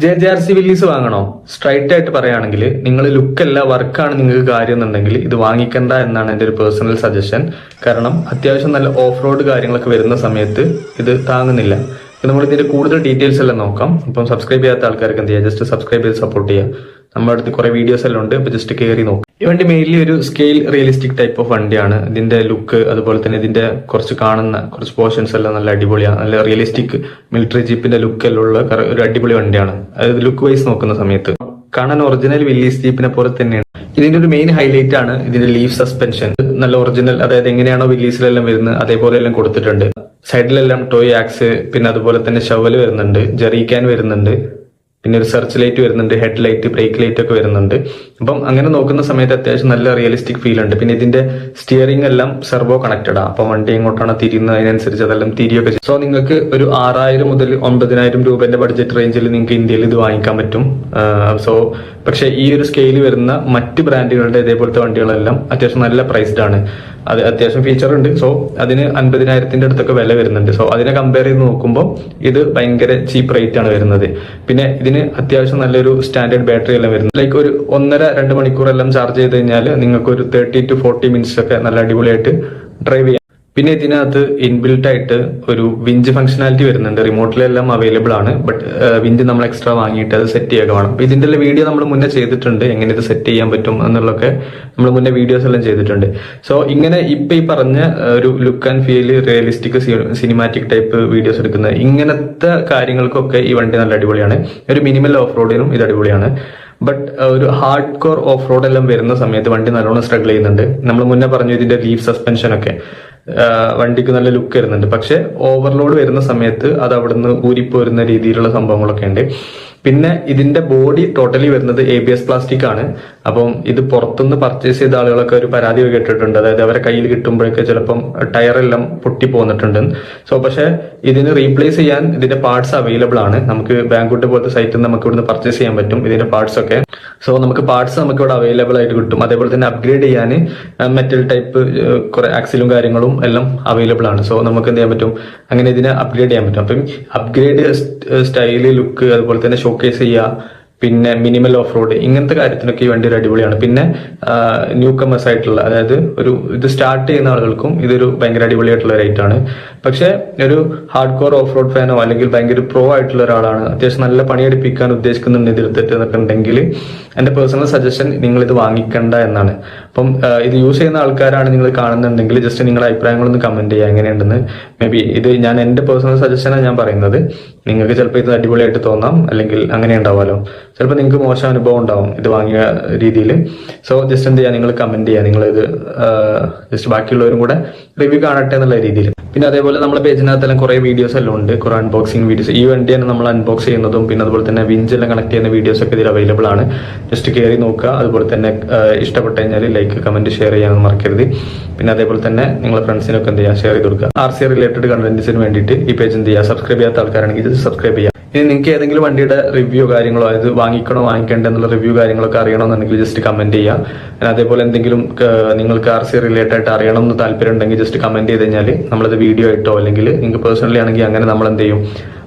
JRC Willys വാങ്ങണോ? Straight ആയിട്ട് പറയുകയാണെങ്കിൽ നിങ്ങൾ ലുക്കല്ല വർക്കാണ് നിങ്ങൾക്ക് കാര്യം എന്നുണ്ടെങ്കിൽ ഇത് വാങ്ങിക്കണ്ട എന്നാണ് എൻ്റെ ഒരു പേഴ്സണൽ സജഷൻ. കാരണം അത്യാവശ്യം നല്ല ഓഫ് റോഡ് കാര്യങ്ങളൊക്കെ വരുന്ന സമയത്ത് ഇത് താങ്ങുന്നില്ല. നമ്മൾ ഇതിന്റെ കൂടുതൽ ഡീറ്റെയിൽസ് എല്ലാം നോക്കാം. അപ്പം സബ്സ്ക്രൈബ് ചെയ്യാത്ത ആൾക്കാർക്ക് എന്ത് ചെയ്യുക, ജസ്റ്റ് സബ്സ്ക്രൈബ് ചെയ്ത് സപ്പോർട്ട് ചെയ്യുക. നമ്മുടെ അടുത്ത് കുറെ വീഡിയോസ് എല്ലാം ഉണ്ട്, അപ്പൊ ജസ്റ്റ് കയറി നോക്കാം. ഈ വണ്ടി മെയിൻലി ഒരു സ്കെയിൽ റിയലിസ്റ്റിക് ടൈപ്പ് ഓഫ് വണ്ടിയാണ്. ഇതിന്റെ ലുക്ക് അതുപോലെ തന്നെ ഇതിന്റെ കുറച്ച് പോർഷൻസ് എല്ലാം നല്ല അടിപൊളിയാണ്. നല്ല റിയലിസ്റ്റിക് മിലിറ്ററി ജീപ്പിന്റെ ലുക്ക് എല്ലാം ഉള്ള ഒരു അടിപൊളി വണ്ടിയാണ്. അതായത് ലുക്ക് വൈസ് നോക്കുന്ന സമയത്ത് കാണാൻ ഒറിജിനൽ വില്ലീസ് ജീപ്പിനെ പോലെ തന്നെയാണ്. ഇതിന്റെ ഒരു മെയിൻ ഹൈലൈറ്റ് ആണ് ഇതിന്റെ ലീഫ് സസ്പെൻഷൻ. നല്ല ഒറിജിനൽ, അതായത് എങ്ങനെയാണോ വില്ലീസിലെല്ലാം വരുന്നത് അതേപോലെ എല്ലാം കൊടുത്തിട്ടുണ്ട്. സൈഡിലെല്ലാം ടോയ് ആക്സ്, പിന്നെ അതുപോലെ തന്നെ ഷവല് വരുന്നുണ്ട്, ജെറി ക്യാൻ വരുന്നുണ്ട്, പിന്നെ ഒരു സെർച്ച് ലൈറ്റ് വരുന്നുണ്ട്, ഹെഡ് ലൈറ്റ്, ബ്രേക്ക് ലൈറ്റ് ഒക്കെ വരുന്നുണ്ട്. അപ്പം അങ്ങനെ നോക്കുന്ന സമയത്ത് അത്യാവശ്യം നല്ല റിയലിസ്റ്റിക് ഫീൽ ഉണ്ട്. പിന്നെ ഇതിന്റെ സ്റ്റിയറിംഗ് എല്ലാം സെർവോ കണക്റ്റഡ് ആണ്. അപ്പൊ വണ്ടി എങ്ങോട്ടാണ് തിരിയുന്നത് അതിനനുസരിച്ച് അതെല്ലാം തിരിയൊക്കെ ചെയ്യും. സോ നിങ്ങൾക്ക് ഒരു 6000 മുതൽ 9000 രൂപന്റെ ബഡ്ജറ്റ് റേഞ്ചിൽ നിങ്ങൾക്ക് ഇന്ത്യയിൽ ഇത് വാങ്ങിക്കാൻ പറ്റും. പക്ഷേ ഈ ഒരു സ്കെയിൽ വരുന്ന മറ്റ് ബ്രാൻഡുകളുടെ ഇതേപോലത്തെ വണ്ടികളെല്ലാം അത്യാവശ്യം നല്ല പ്രൈസ്ഡ് ആണ്. അത് അത്യാവശ്യം ഫീച്ചർ ഉണ്ട്. സോ അതിന് 50,000 അടുത്തൊക്കെ വില വരുന്നുണ്ട്. സോ അതിനെ കമ്പയർ ചെയ്ത് നോക്കുമ്പോൾ ഇത് ഭയങ്കര ചീപ്പ് റേറ്റ് ആണ് വരുന്നത്. പിന്നെ ഇതിന് അത്യാവശ്യം നല്ലൊരു സ്റ്റാൻഡേർഡ് ബാറ്ററി എല്ലാം വരുന്നത്. ലൈക്ക് ഒരു 1.5-2 മണിക്കൂർ എല്ലാം ചാർജ് ചെയ്ത് കഴിഞ്ഞാൽ നിങ്ങൾക്ക് ഒരു 30 to 40 മിനിറ്റ്സ് ഒക്കെ നല്ല അടിപൊളിയായിട്ട് ഡ്രൈവ് ചെയ്യാം. പിന്നെ ഇതിനകത്ത് ഇൻബിൽട്ട് ആയിട്ട് ഒരു വിഞ്ച് ഫംഗ്ഷനാലിറ്റി വരുന്നുണ്ട്. റിമോട്ടിലെല്ലാം അവൈലബിൾ ആണ്. ബട്ട് വിഞ്ച് നമ്മൾ എക്സ്ട്രാ വാങ്ങിയിട്ട് അത് സെറ്റ് ചെയ്യുക വേണം. അപ്പൊ ഇതിന്റെ വീഡിയോ നമ്മൾ മുന്നേ ചെയ്തിട്ടുണ്ട്, എങ്ങനെ ഇത് സെറ്റ് ചെയ്യാൻ പറ്റും എന്നുള്ളതൊക്കെ നമ്മൾ മുന്നേ വീഡിയോസ് എല്ലാം ചെയ്തിട്ടുണ്ട്. സോ ഇങ്ങനെ ഇപ്പൊ ഈ പറഞ്ഞ ഒരു look and feel, realistic cinematic type videos എടുക്കുന്ന ഇങ്ങനത്തെ കാര്യങ്ങൾക്കൊക്കെ ഈ വണ്ടി നല്ല അടിപൊളിയാണ്. ഒരു മിനിമൽ ഓഫ് റോഡിനും ഇത് അടിപൊളിയാണ്. ബട്ട് ഒരു ഹാർഡ് കോർ ഓഫ് റോഡ് എല്ലാം വരുന്ന സമയത്ത് വണ്ടി നല്ലോണം സ്ട്രഗിൾ ചെയ്യുന്നുണ്ട്. നമ്മൾ മുന്നേ പറഞ്ഞു ഇതിന്റെ ലീഫ് സസ്പെൻഷൻ ഒക്കെ വണ്ടിക്ക് നല്ല ലുക്ക് വരുന്നുണ്ട്. പക്ഷെ ഓവർലോഡ് വരുന്ന സമയത്ത് അത് അവിടുന്ന് ഊരിപ്പോരുന്ന രീതിയിലുള്ള സംഭവങ്ങളൊക്കെ ഉണ്ട്. പിന്നെ ഇതിന്റെ ബോഡി ടോട്ടലി വരുന്നത് ABS പ്ലാസ്റ്റിക് ആണ്. അപ്പം ഇത് പുറത്തുനിന്ന് പർച്ചേസ് ചെയ്ത ആളുകളൊക്കെ ഒരു പരാതി കേട്ടിട്ടുണ്ട്. അതായത് അവരെ കയ്യിൽ കിട്ടുമ്പോഴൊക്കെ ചിലപ്പം ടയറെല്ലാം പൊട്ടി പോന്നിട്ടുണ്ട്. സോ പക്ഷെ ഇതിന് റീപ്ലേസ് ചെയ്യാൻ ഇതിന്റെ പാർട്സ് അവൈലബിൾ ആണ്. നമുക്ക് ബാങ്കുട്ട് പോലത്തെ സൈറ്റിൽ നിന്ന് നമുക്ക് ഇവിടുന്ന് പർച്ചേസ് ചെയ്യാൻ പറ്റും ഇതിന്റെ പാർട്സ് ഒക്കെ. സോ നമുക്ക് പാർട്സ് നമുക്ക് ഇവിടെ അവൈലബിൾ ആയിട്ട് കിട്ടും. അതേപോലെ തന്നെ അപ്ഗ്രേഡ് ചെയ്യാൻ മെറ്റൽ ടൈപ്പ് കുറെ ആക്സിലും കാര്യങ്ങളും എല്ലാം അവൈലബിൾ ആണ്. സോ നമുക്ക് എന്ത് ചെയ്യാൻ പറ്റും, അങ്ങനെ ഇതിനെ അപ്ഗ്രേഡ് ചെയ്യാൻ പറ്റും. അപ്പം അപ്ഗ്രേഡ് സ്റ്റൈല്, ലുക്ക്, അതുപോലെ തന്നെ ഷോക്കേസ് ചെയ്യുക, പിന്നെ മിനിമൽ ഓഫ് റോഡ്, ഇങ്ങനത്തെ കാര്യത്തിനൊക്കെ ഈ വണ്ടി ഒരു അടിപൊളിയാണ്. പിന്നെ ന്യൂ കമേഴ്സ് ആയിട്ടുള്ള, അതായത് ഇത് സ്റ്റാർട്ട് ചെയ്യുന്ന ആളുകൾക്കും ഇതൊരു ഭയങ്കര അടിപൊളിയായിട്ടുള്ള റേറ്റ് ആണ്. പക്ഷെ ഒരു ഹാർഡ് കോർ ഓഫ് റോഡ് ഫാനോ അല്ലെങ്കിൽ ഭയങ്കര പ്രോ ആയിട്ടുള്ള ഒരാളാണ്, അത്യാവശ്യം നല്ല പണിയെടുപ്പിക്കാൻ ഉദ്ദേശിക്കുന്നുണ്ട് ഇതിലെത്തിട്ട് എന്നൊക്കെ ഉണ്ടെങ്കിൽ എന്റെ പേഴ്സണൽ സജഷൻ നിങ്ങൾ ഇത് വാങ്ങിക്കണ്ട എന്നാണ്. അപ്പം ഇത് യൂസ് ചെയ്യുന്ന ആൾക്കാരാണ് നിങ്ങൾ കാണുന്നുണ്ടെങ്കിൽ ജസ്റ്റ് നിങ്ങളുടെ അഭിപ്രായങ്ങളൊന്ന് കമന്റ് ചെയ്യുക എങ്ങനെയുണ്ടെന്ന്. മേ ബി ഇത് ഞാൻ എന്റെ പേഴ്സണൽ സജഷനാണ് ഞാൻ പറയുന്നത്. നിങ്ങൾക്ക് ചിലപ്പോൾ ഇത് അടിപൊളിയായിട്ട് തോന്നാം, അല്ലെങ്കിൽ അങ്ങനെ ഉണ്ടാവാലോ. ചിലപ്പോൾ നിങ്ങൾക്ക് മോശം അനുഭവം ഉണ്ടാവും ഇത് വാങ്ങിയ രീതിയിൽ. സോ ജസ്റ്റ് എന്ത് ചെയ്യുക, നിങ്ങൾ കമന്റ് ചെയ്യുക, നിങ്ങൾ ഇത് ജസ്റ്റ് ബാക്കിയുള്ളവരും കൂടെ റിവ്യൂ കാണട്ടെ എന്നുള്ള രീതിയിൽ. പിന്നെ അതേപോലെ നമ്മുടെ പേജിനകത്തെല്ലാം കുറെ വീഡിയോസ് എല്ലാം ഉണ്ട്, കുറെ അൺബോക്സിംഗ് വീഡിയോസ്. ഈ വണ്ടിയാണ് നമ്മൾ അൺബോക്സ് ചെയ്യുന്നതും പിന്നെ അതുപോലെ തന്നെ വിഞ്ചെല്ലാം കണക്ട് ചെയ്യുന്ന വീഡിയോസ് ഒക്കെ ഇതിൽ അവൈലബിൾ ആണ്. ജസ്റ്റ് കയറി നോക്കുക. അതുപോലെ തന്നെ ഇഷ്ടപ്പെട്ട് കഴിഞ്ഞാൽ ലൈക്ക്, കമന്റ്, ഷെയർ ചെയ്യാനൊന്നും മറക്കരുത്. പിന്നെ അതേപോലെ തന്നെ നിങ്ങളുടെ ഫ്രണ്ട്സിനൊക്കെ എന്ത് ചെയ്യുക, ഷെയർ ചെയ്ത് കൊടുക്കുക. RC റിലേറ്റഡ് കണ്ടന്റ്സിന് വേണ്ടിയിട്ട് ഈ പേജ് എന്ത് ചെയ്യുക, സബ്സ്ക്രൈബ് ചെയ്യാത്ത ആൾക്കാരാണെങ്കിൽ ഇത് സബ്സ്ക്രൈബ് ചെയ്യുക. ഇനി നിങ്ങൾക്ക് ഏതെങ്കിലും വണ്ടിയുടെ റിവ്യൂ കാര്യങ്ങളോ, അതായത് വാങ്ങിക്കണോ വാങ്ങിക്കേണ്ടോ എന്നുള്ള റിവ്യൂ കാര്യങ്ങളൊക്കെ അറിയണമെന്നുണ്ടെങ്കിൽ ജസ്റ്റ് കമന്റ് ചെയ്യുക. അതേപോലെ എന്തെങ്കിലും നിങ്ങൾക്ക് RC റിലേറ്റഡ് ആയിട്ട് അറിയണം എന്ന് താല്പര്യം ഉണ്ടെങ്കിൽ ജസ്റ്റ് കമന്റ് ചെയ്ത് കഴിഞ്ഞാൽ നമ്മളത് വീഡിയോ ആയിട്ടോ അല്ലെങ്കിൽ നിങ്ങൾക്ക് പേഴ്സണലി ആണെങ്കിൽ അങ്ങനെ നമ്മൾ എന്ത് ചെയ്യും,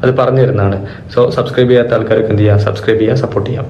അത് പറഞ്ഞു തരുന്നതാണ്. സോ സബ്സ്ക്രൈബ് ചെയ്യാത്ത ആൾക്കാർക്ക് എന്ത് ചെയ്യുക, സബ്സ്ക്രൈബ് ചെയ്യുക, സപ്പോർട്ട് ചെയ്യാം.